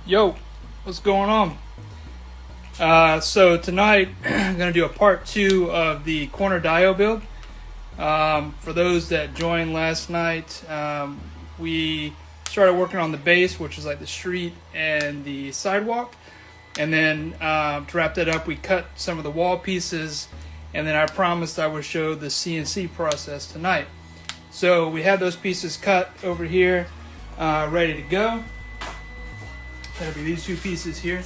Yo, what's going on? So tonight I'm going to do a part 2 of the corner dio build. For those that joined last night, we started working on the base, which is like the street and the sidewalk. And then to wrap that up, we cut some of the wall pieces, and then I promised I would show the CNC process tonight. So we have those pieces cut over here, ready to go. That'll be these two pieces here.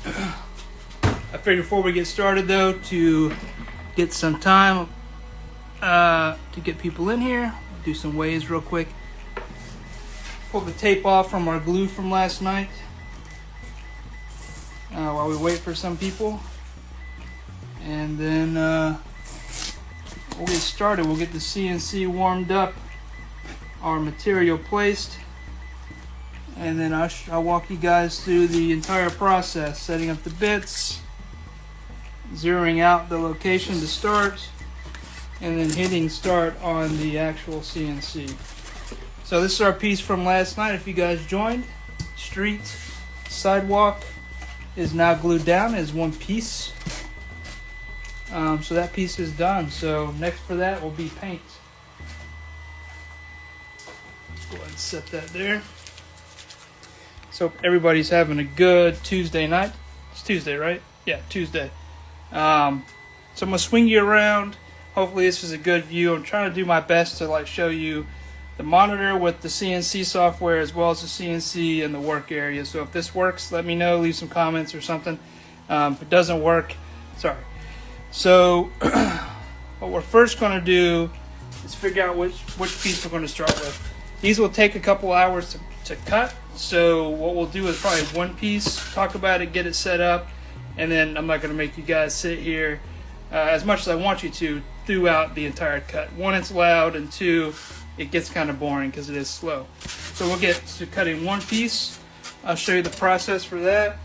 I figured before we get started though, to get some time to get people in here, do some waves real quick. Pull the tape off from our glue from last night while we wait for some people. And then we'll get started. We'll get the CNC warmed up, our material placed, and then I'll walk you guys through the entire process, setting up the bits, zeroing out the location to start, and then hitting start on the actual CNC. So this is our piece from last night. If you guys joined, street, sidewalk is now glued down as one piece. So that piece is done. So next for that will be paint. Go ahead and set that there. So everybody's having a good Tuesday night. It's Tuesday, right? Yeah, Tuesday. So I'm gonna swing you around. Hopefully this is a good view. I'm trying to do my best to show you the monitor with the CNC software as well as the CNC and the work area. So if this works, let me know. Leave some comments or something. If it doesn't work, sorry. So what we're first gonna do is figure out which piece we're gonna start with. These will take a couple hours to cut. So what we'll do is probably one piece, talk about it, get it set up, and then I'm not going to make you guys sit here as much as I want you to throughout the entire cut. One, it's loud, and two, it gets kind of boring because it is slow. So we'll get to cutting one piece. I'll show you the process for that,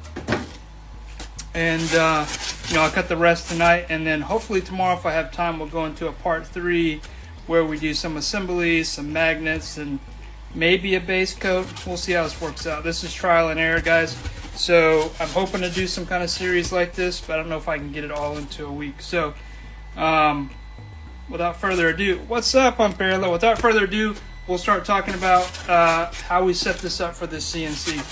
and I'll cut the rest tonight, and then hopefully tomorrow, if I have time, we'll go into a part 3 where we do some assemblies, some magnets, and maybe a base coat. We'll see how this works out. This is trial and error, guys. So I'm hoping to do some kind of series like this, but I don't know if I can get it all into a week. So without further ado, what's up? I'm Parallel. Without further ado, we'll start talking about how we set this up for this CNC.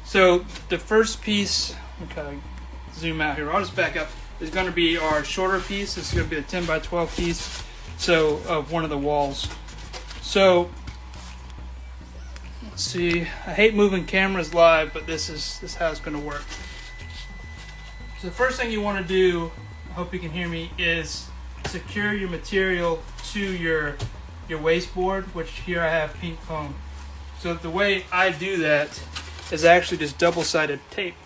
So the first piece, I'm kind of zoom out here. I'll just back up. Is going to be our shorter piece. This is going to be a 10 by 12 piece. So of one of the walls. So let's see. I hate moving cameras live, but this is how it's going to work. So the first thing you want to do, I hope you can hear me, is secure your material to your waste board, which here I have pink foam. So the way I do that is actually just double-sided tape.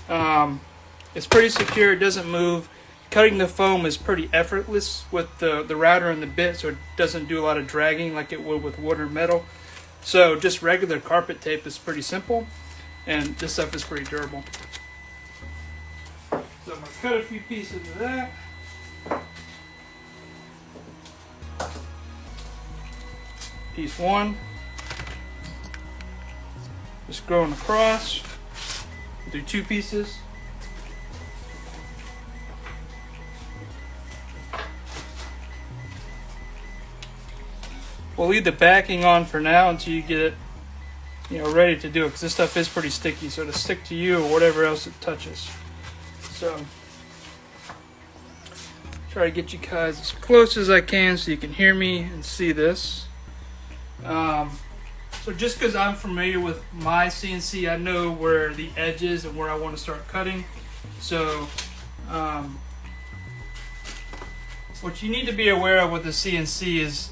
It's pretty secure. It doesn't move. Cutting the foam is pretty effortless with the router and the bit, so it doesn't do a lot of dragging like it would with wood or metal. So just regular carpet tape is pretty simple, and this stuff is pretty durable. So I'm going to cut a few pieces of that. Piece 1. Just going across. We'll do 2 pieces. We'll leave the backing on for now until you get it, ready to do it, because this stuff is pretty sticky, so it'll stick to you or whatever else it touches. So, try to get you guys as close as I can so you can hear me and see this. So just because I'm familiar with my CNC, I know where the edge is and where I want to start cutting. So, what you need to be aware of with the CNC is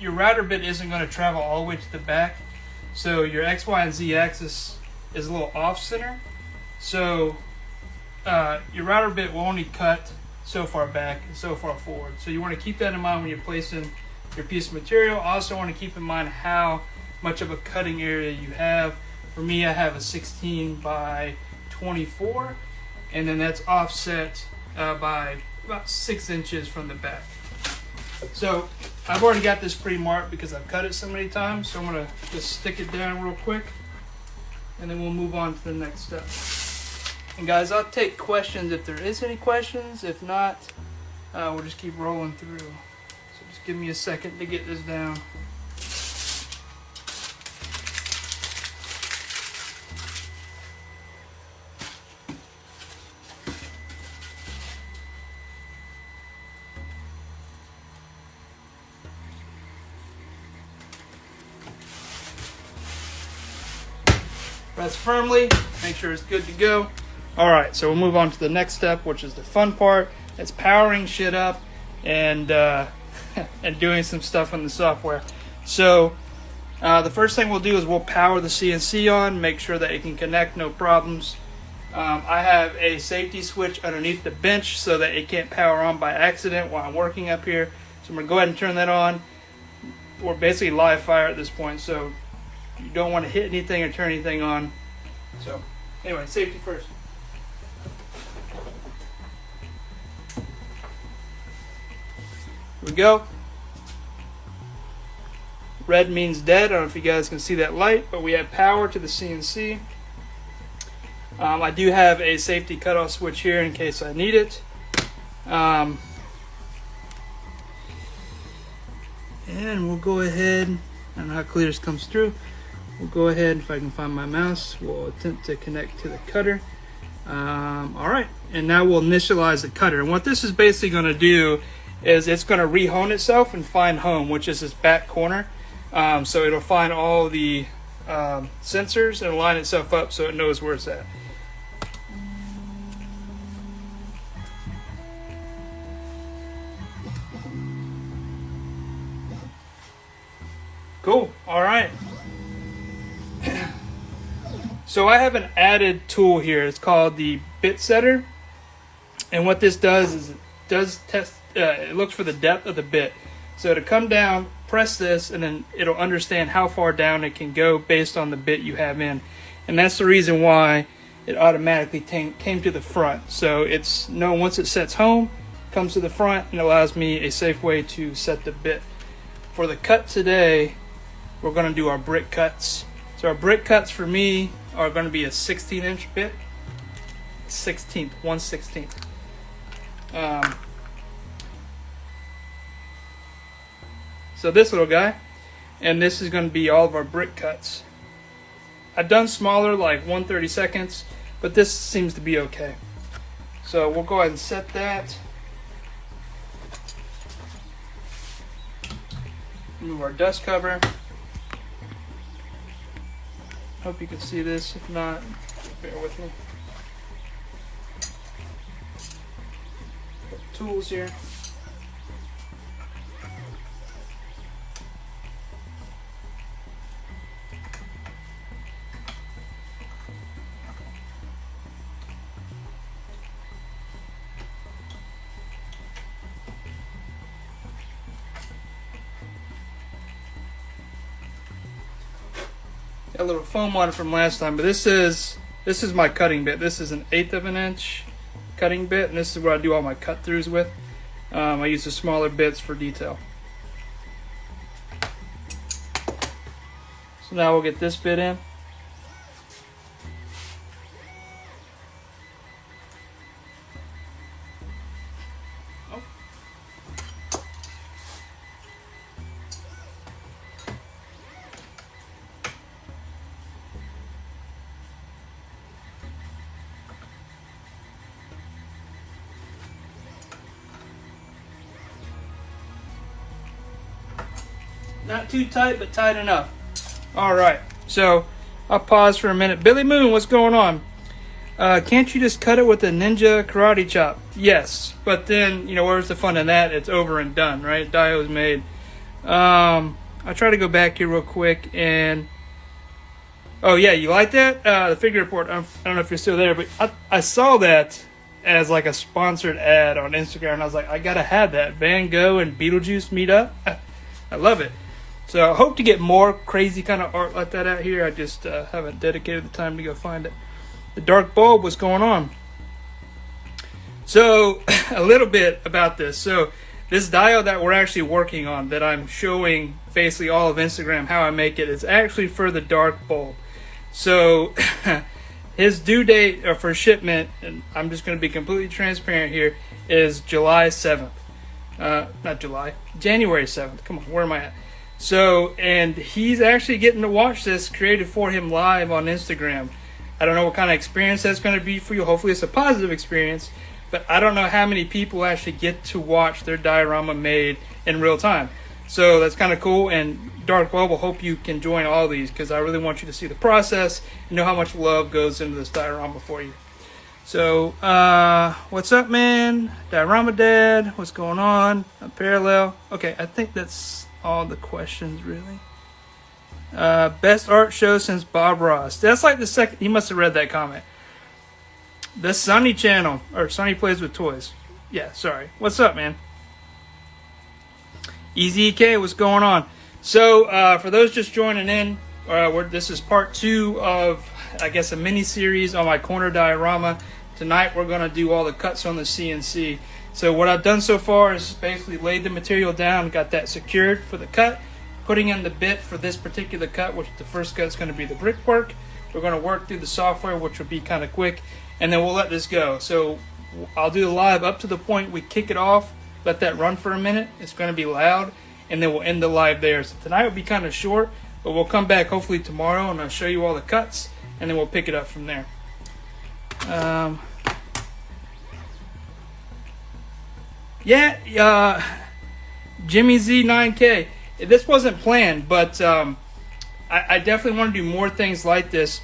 your router bit isn't going to travel all the way to the back, so your X, Y, and Z axis is a little off center. So your router bit will only cut so far back and so far forward. So you want to keep that in mind when you're placing your piece of material. Also want to keep in mind how much of a cutting area you have. For me, I have a 16 by 24, and then that's offset by about 6 inches from the back. So I've already got this pre-marked because I've cut it so many times, so I'm going to just stick it down real quick. and then we'll move on to the next step. And guys, I'll take questions if there is any questions. If not, we'll just keep rolling through. So just give me a second to get this down. Press firmly, make sure it's good to go. All right, so we'll move on to the next step, which is the fun part. It's powering shit up and and doing some stuff on the software. So the first thing we'll do is we'll power the CNC on, make sure that it can connect, no problems. I have a safety switch underneath the bench so that it can't power on by accident while I'm working up here. So I'm gonna go ahead and turn that on. We're basically live fire at this point, so you don't want to hit anything or turn anything on. So anyway, safety first. Here we go. Red means dead. I don't know if you guys can see that light, but we have power to the CNC. I do have a safety cutoff switch here in case I need it. And we'll go ahead, I don't know how clear this comes through. We'll go ahead, if I can find my mouse, we'll attempt to connect to the cutter. All right, and now we'll initialize the cutter. And what this is basically going to do is it's going to re-hone itself and find home, which is this back corner. So it'll find all the sensors and line itself up so it knows where it's at. Cool, all right. So I have an added tool here. It's called the bit setter, and what this does is it does test. It looks for the depth of the bit. So to come down, press this, and then it'll understand how far down it can go based on the bit you have in, and that's the reason why it automatically came to the front. So it's once it sets home, comes to the front, and allows me a safe way to set the bit. For the cut today, we're going to do our brick cuts. So our brick cuts for me are going to be a 16-inch bit, 16th, 1/16. So this little guy, and this is going to be all of our brick cuts. I've done smaller, like 1/32, but this seems to be okay. So we'll go ahead and set that. Remove our dust cover. Hope you can see this. If not, bear with me. Got tools here. A little foam on it from last time, but this is my cutting bit. This is an 1/8 of an inch cutting bit, and this is what I do all my cut throughs with. I use the smaller bits for detail. So now we'll get this bit in. Not too tight, but tight enough. All right, so I'll pause for a minute. Billy Moon, what's going on? Can't you just cut it with a ninja karate chop? Yes, but then, where's the fun in that? It's over and done, right? Dio's made. I'll try to go back here real quick and... Oh, yeah, you like that? The figure report, I don't know if you're still there, but I saw that as like a sponsored ad on Instagram, and I was like, I gotta have that. Van Gogh and Beetlejuice meet up. I love it. So I hope to get more crazy kind of art like that out here. I just haven't dedicated the time to go find it. The dark bulb, what's going on? So a little bit about this. So this diode that we're actually working on, that I'm showing basically all of Instagram how I make it, is actually for the dark bulb. So his due date for shipment, and I'm just going to be completely transparent here, is July 7th. Not July, January 7th. Come on, where am I at? So, and he's actually getting to watch this created for him live on Instagram. I don't know what kind of experience that's going to be for you. Hopefully it's a positive experience, but I don't know how many people actually get to watch their diorama made in real time. So that's kind of cool. And Dark Web will hope you can join all these, because I really want you to see the process and know how much love goes into this diorama for you. So, what's up, man? Diorama Dad, what's going on? Parallel. Okay, I think that's all the questions, really. Best art show since Bob Ross. That's like the second. He must have read that comment. The Sunny channel, or Sunny Plays with Toys. Yeah, sorry. What's up, man? Easy EK, what's going on? So, for those just joining in, this is part 2 of, I guess, a mini series on my corner diorama. Tonight we're going to do all the cuts on the CNC. So what I've done so far is basically laid the material down, got that secured for the cut, putting in the bit for this particular cut, which the first cut is going to be the brickwork. We're going to work through the software, which will be kind of quick, and then we'll let this go. So I'll do the live up to the point we kick it off, let that run for a minute. It's going to be loud, and then we'll end the live there. So tonight will be kind of short, but we'll come back hopefully tomorrow, and I'll show you all the cuts, and then we'll pick it up from there. Jimmy Z9K. This wasn't planned, but I definitely want to do more things like this.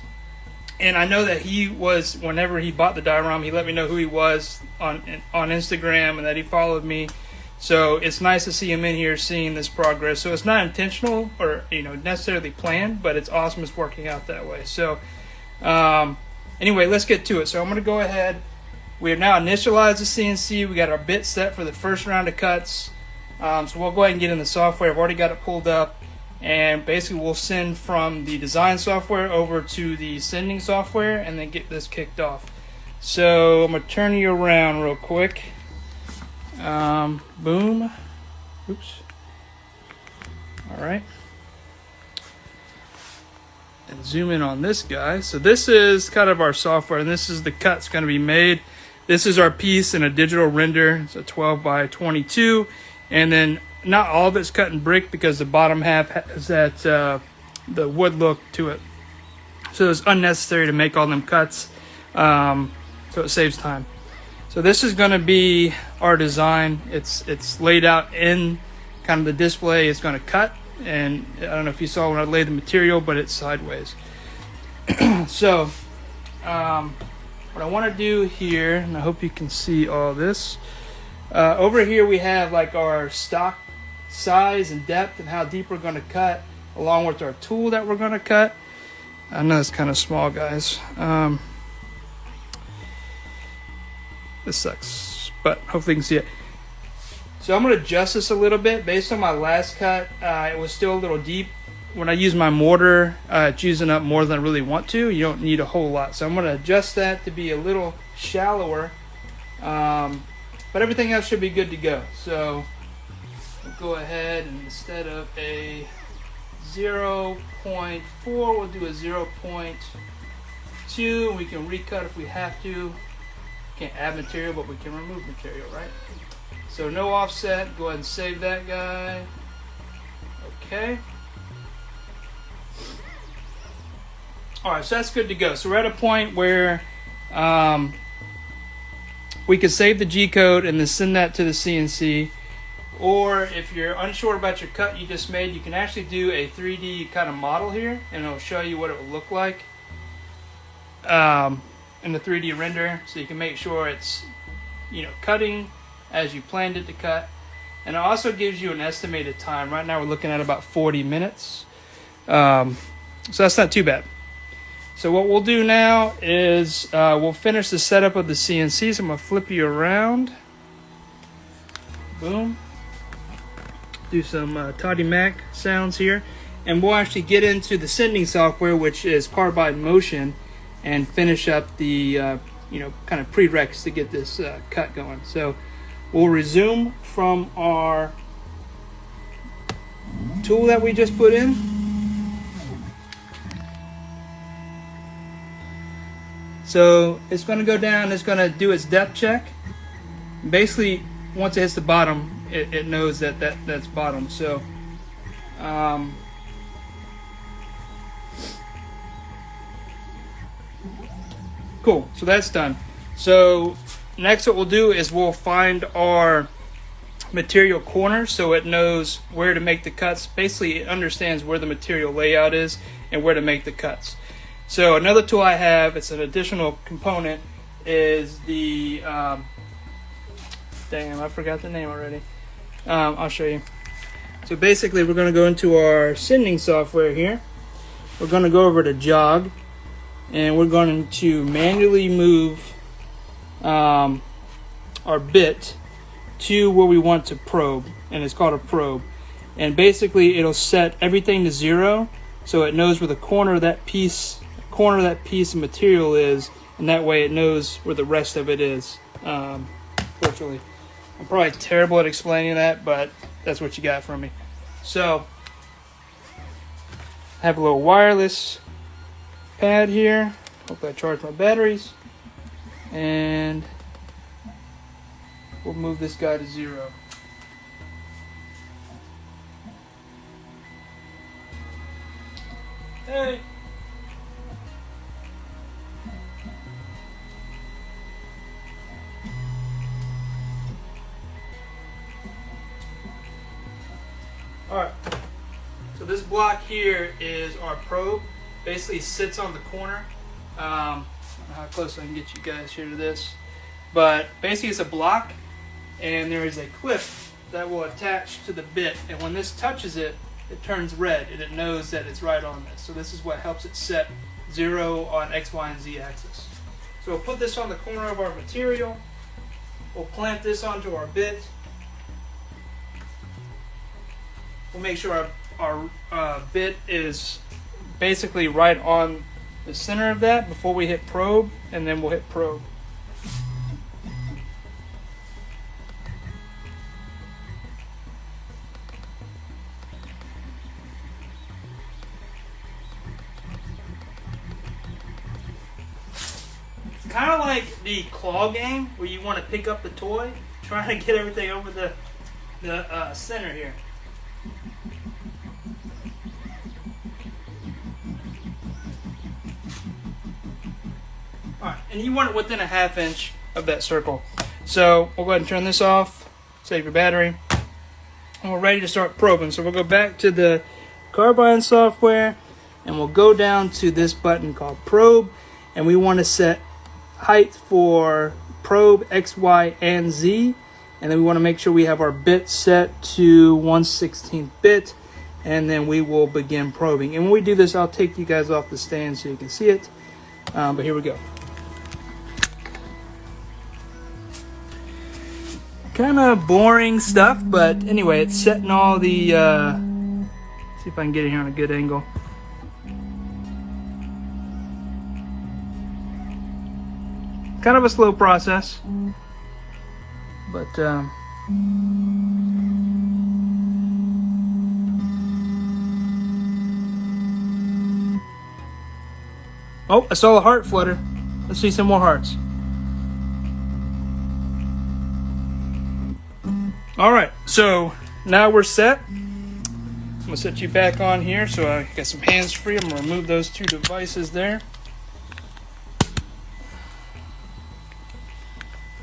And I know that he was, whenever he bought the diorama, he let me know who he was on Instagram and that he followed me. So it's nice to see him in here seeing this progress. So it's not intentional or necessarily planned, but it's awesome it's working out that way. So anyway, let's get to it. So I'm going to go ahead. We have now initialized the CNC. We got our bit set for the first round of cuts. So we'll go ahead and get in the software. I've already got it pulled up. And basically we'll send from the design software over to the sending software and then get this kicked off. So I'm going to turn you around real quick. Boom. Oops. All right. And zoom in on this guy. So this is kind of our software, and this is the cut's going to be made. This is our piece in a digital render. It's a 12 by 22. And then not all of it's cut in brick because the bottom half has that the wood look to it. So it's unnecessary to make all them cuts. So it saves time. So this is going to be our design. It's laid out in kind of the display. It's going to cut. And I don't know if you saw when I laid the material, but it's sideways. So what I want to do here, and I hope you can see all this. Over here we have like our stock size and depth and how deep we're going to cut, along with our tool that we're going to cut. I know it's kind of small, guys. This sucks, but hopefully you can see it. So I'm going to adjust this a little bit. Based on my last cut, it was still a little deep. When I use my mortar, it's using up more than I really want to. You don't need a whole lot. So I'm going to adjust that to be a little shallower. But everything else should be good to go. So we'll go ahead and instead of a 0.4, we'll do a 0.2. We can recut if we have to. Can't add material, but we can remove material, right? So no offset. Go ahead and save that guy. Okay. All right, so that's good to go. So we're at a point where we can save the G code and then send that to the CNC. Or if you're unsure about your cut you just made, you can actually do a 3D kind of model here, and it'll show you what it will look like in the 3D render. So you can make sure it's cutting as you planned it to cut. And it also gives you an estimated time. Right now we're looking at about 40 minutes. So that's not too bad. So what we'll do now is we'll finish the setup of the CNC. So I'm going to flip you around. Boom. Do some Toddy Mac sounds here. And we'll actually get into the sending software, which is Carbide Motion, and finish up the kind of prereqs to get this cut going. So we'll resume from our tool that we just put in. So it's going to go down, it's going to do its depth check. Basically, once it hits the bottom, it knows that's bottom. So cool, so that's done. So next what we'll do is we'll find our material corner so it knows where to make the cuts. Basically, it understands where the material layout is and where to make the cuts. So another tool I have, it's an additional component, is the damn, I forgot the name already. I'll show you. So basically, we're going to go into our sending software here. We're going to go over to jog, and we're going to manually move our bit to where we want to probe, and it's called a probe. And basically, it'll set everything to 0, so it knows where the corner of that piece of material is, and that way it knows where the rest of it is. Virtually, I'm probably terrible at explaining that, but that's what you got from me. So, I have a little wireless pad here. Hopefully, I charge my batteries, and we'll move this guy to 0. Hey. Alright, so this block here is our probe. Basically sits on the corner. I don't know how close I can get you guys here to this. But basically it's a block, and there is a clip that will attach to the bit. And when this touches it, it turns red, and it knows that it's right on this. So this is what helps it set 0 on X, Y, and Z axis. So we'll put this on the corner of our material. We'll clamp this onto our bit. We'll make sure our bit is basically right on the center of that before we hit probe, and then we'll hit probe. It's kind of like the claw game where you want to pick up the toy, trying to get everything over the center here. Alright, and you want it within a 1/2 inch of that circle. So we'll go ahead and turn this off, save your battery, and we're ready to start probing. So we'll go back to the Carbine software, and we'll go down to this button called probe, and we want to set height for probe X, Y, and Z, and then we want to make sure we have our bit set to 1/16 bit, and then we will begin probing. And when we do this, I'll take you guys off the stand so you can see it, but here we go. Kind of boring stuff, but anyway, it's setting all the, see if I can get it here on a good angle. Kind of a slow process, but oh, I saw a heart flutter. Let's see some more hearts. Alright, so now we're set. I'm going to set you back on here so I got some hands free. I'm going to remove those 2 devices there.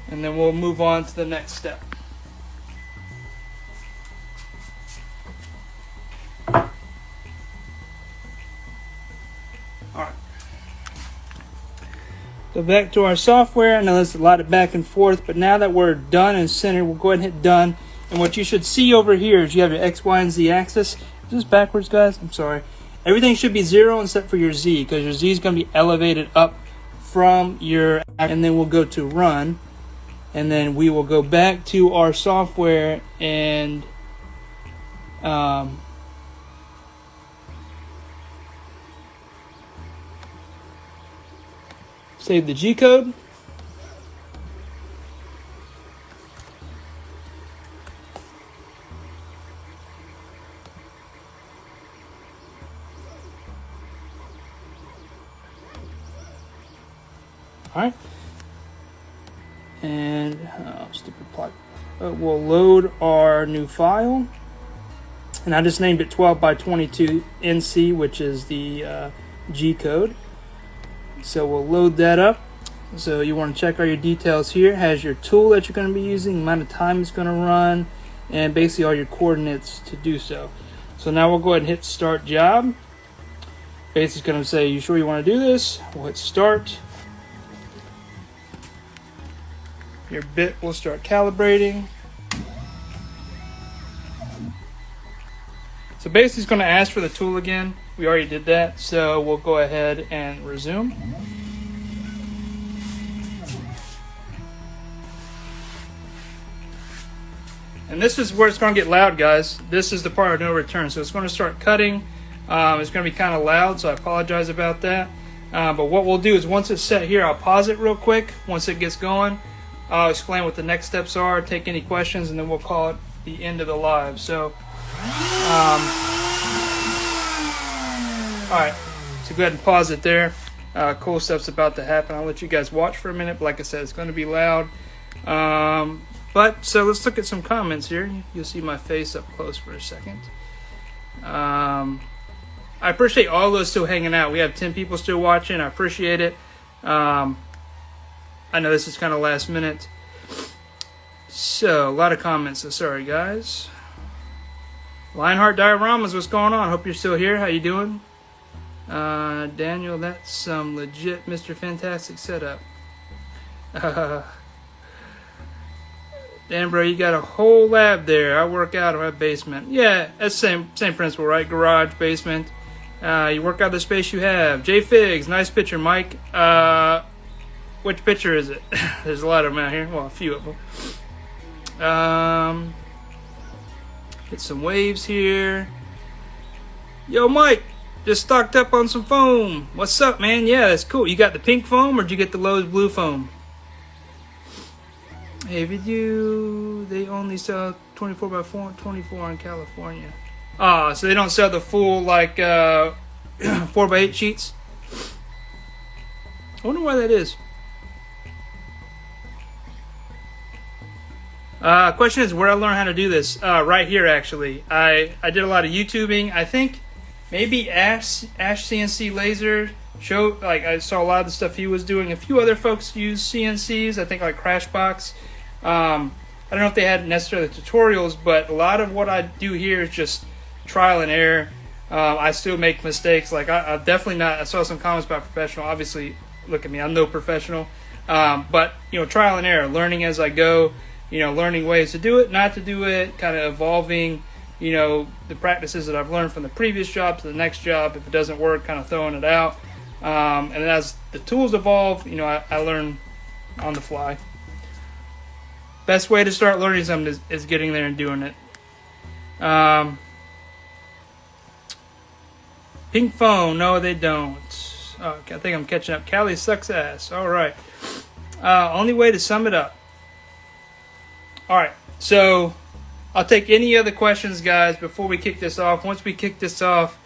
And then we'll move on to the next step. Alright. So back to our software. I know there's a lot of back and forth, but now that we're done and centered, we'll go ahead and hit done. And what you should see over here is you have your X, Y, and Z axis. Is this backwards, guys? I'm sorry. Everything should be 0 except for your Z, because your Z is going to be elevated up from your, and then we'll go to run. And then we will go back to our software and save the G code. All right. And stupid plug. We'll load our new file. And I just named it 12 by 22 NC, which is the G code. So we'll load that up. So you want to check all your details here. It has your tool that you're going to be using, the amount of time it's going to run, and basically all your coordinates to do so. So now we'll go ahead and hit start job. Basically it's going to say, you sure you want to do this? We'll hit start. Your bit will start calibrating. So basically it's going to ask for the tool again. We already did that, so we'll go ahead and resume. And this is where it's going to get loud, guys. This is the part of no return. So it's going to start cutting. It's going to be kind of loud, so I apologize about that. But what we'll do is once it's set here, I'll pause it real quick. Once it gets going, I'll explain what the next steps are, take any questions, and then we'll call it the end of the live. So, all right. So go ahead and pause it there. Cool stuff's about to happen. I'll let you guys watch for a minute. But like I said, it's going to be loud. But so let's look at some comments here. You'll see my face up close for a second. I appreciate all those still hanging out. We have 10 people still watching. I appreciate it. I know this is kind of last minute. So a lot of comments. So sorry, guys. Lionheart Dioramas, what's going on? Hope you're still here. How you doing? Daniel, that's some legit Mr. Fantastic setup. Damn, bro, you got a whole lab there. I work out in my basement. Yeah, that's same principle, right? Garage, basement. You work out the space you have. J Figs, nice picture, Mike. Which picture is it? There's a lot of them out here. Well, a few of them. Get some waves here. Yo, Mike, just stocked up on some foam. What's up, man? Yeah, that's cool. You got the pink foam, or did you get the Lowe's blue foam? Hey, video, they only sell 24 by 24 in California. So they don't sell the full, like, 4 by 8 sheets? I wonder why that is. Question is where I learned how to do this. Right here, actually. I did a lot of YouTubing. I think maybe Ash CNC Laser showed, like, I saw a lot of the stuff he was doing. A few other folks use CNCs, I think, like Crashbox. I don't know if they had necessarily tutorials, but a lot of what I do here is just trial and error. I still make mistakes. Like, I'm definitely not, I saw some comments about professional. Obviously, look at me, I'm no professional. But, you know, trial and error, learning as I go, you know, learning ways to do it, not to do it, kind of evolving, you know, the practices that I've learned from the previous job to the next job. If it doesn't work, kind of throwing it out. And as the tools evolve, you know, I learn on the fly. Best way to start learning something is getting there and doing it. Pink phone, no, they don't. Oh, I think I'm catching up. Cali sucks ass. All right. Only way to sum it up. All right. So I'll take any other questions, guys, before we kick this off. Once we kick this off,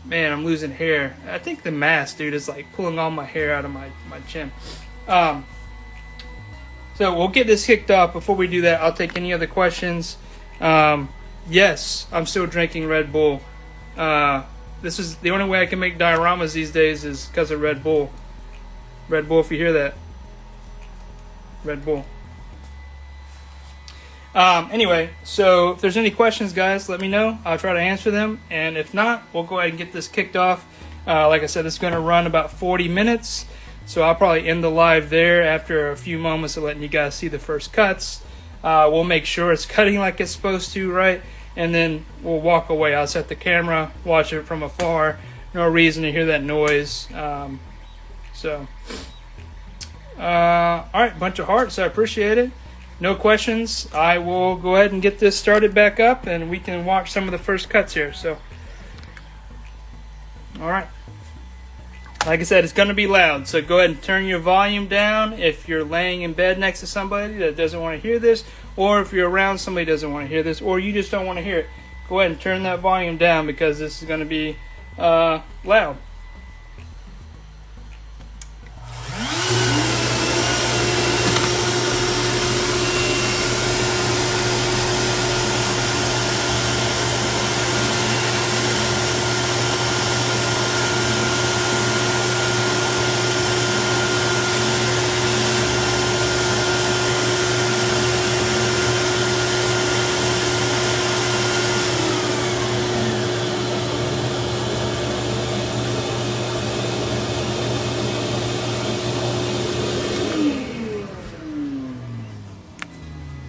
man, I'm losing hair. I think the mask, dude, is like pulling all my hair out of my chin. So we'll get this kicked off. Before we do that, I'll take any other questions. Yes, I'm still drinking Red Bull. This is the only way I can make dioramas these days is because of Red Bull. Red Bull, if you hear that. Red Bull. Anyway, so if there's any questions, guys, let me know. I'll try to answer them. And if not, we'll go ahead and get this kicked off. Like I said, it's going to run about 40 minutes. So I'll probably end the live there after a few moments of letting you guys see the first cuts. We'll make sure it's cutting like it's supposed to, right? And then we'll walk away. I'll set the camera, watch it from afar. No reason to hear that noise. All right, bunch of hearts. I appreciate it. No questions. I will go ahead and get this started back up, and we can watch some of the first cuts here. So, all right. Like I said, it's going to be loud, so go ahead and turn your volume down if you're laying in bed next to somebody that doesn't want to hear this, or if you're around somebody that doesn't want to hear this, or you just don't want to hear it. Go ahead and turn that volume down because this is going to be loud.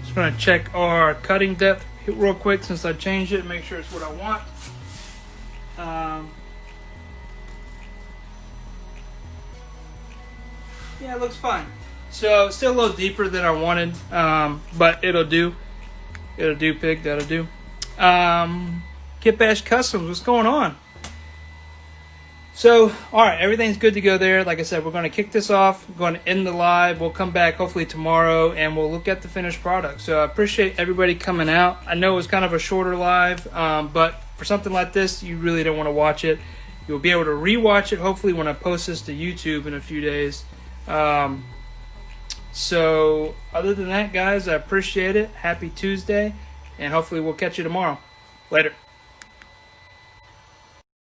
Just going to check our cutting depth real quick since I changed it. Make sure it's what I want. Yeah, it looks fine. So still a little deeper than I wanted, but it'll do. It'll do, pig. That'll do. Kit Bash Customs. What's going on? So, all right, everything's good to go there. Like I said, we're going to kick this off. We're going to end the live. We'll come back hopefully tomorrow, and we'll look at the finished product. So I appreciate everybody coming out. I know it was kind of a shorter live, but for something like this, you really don't want to watch it. You'll be able to rewatch it hopefully when I post this to YouTube in a few days. So other than that, guys, I appreciate it. Happy Tuesday, and hopefully we'll catch you tomorrow. Later.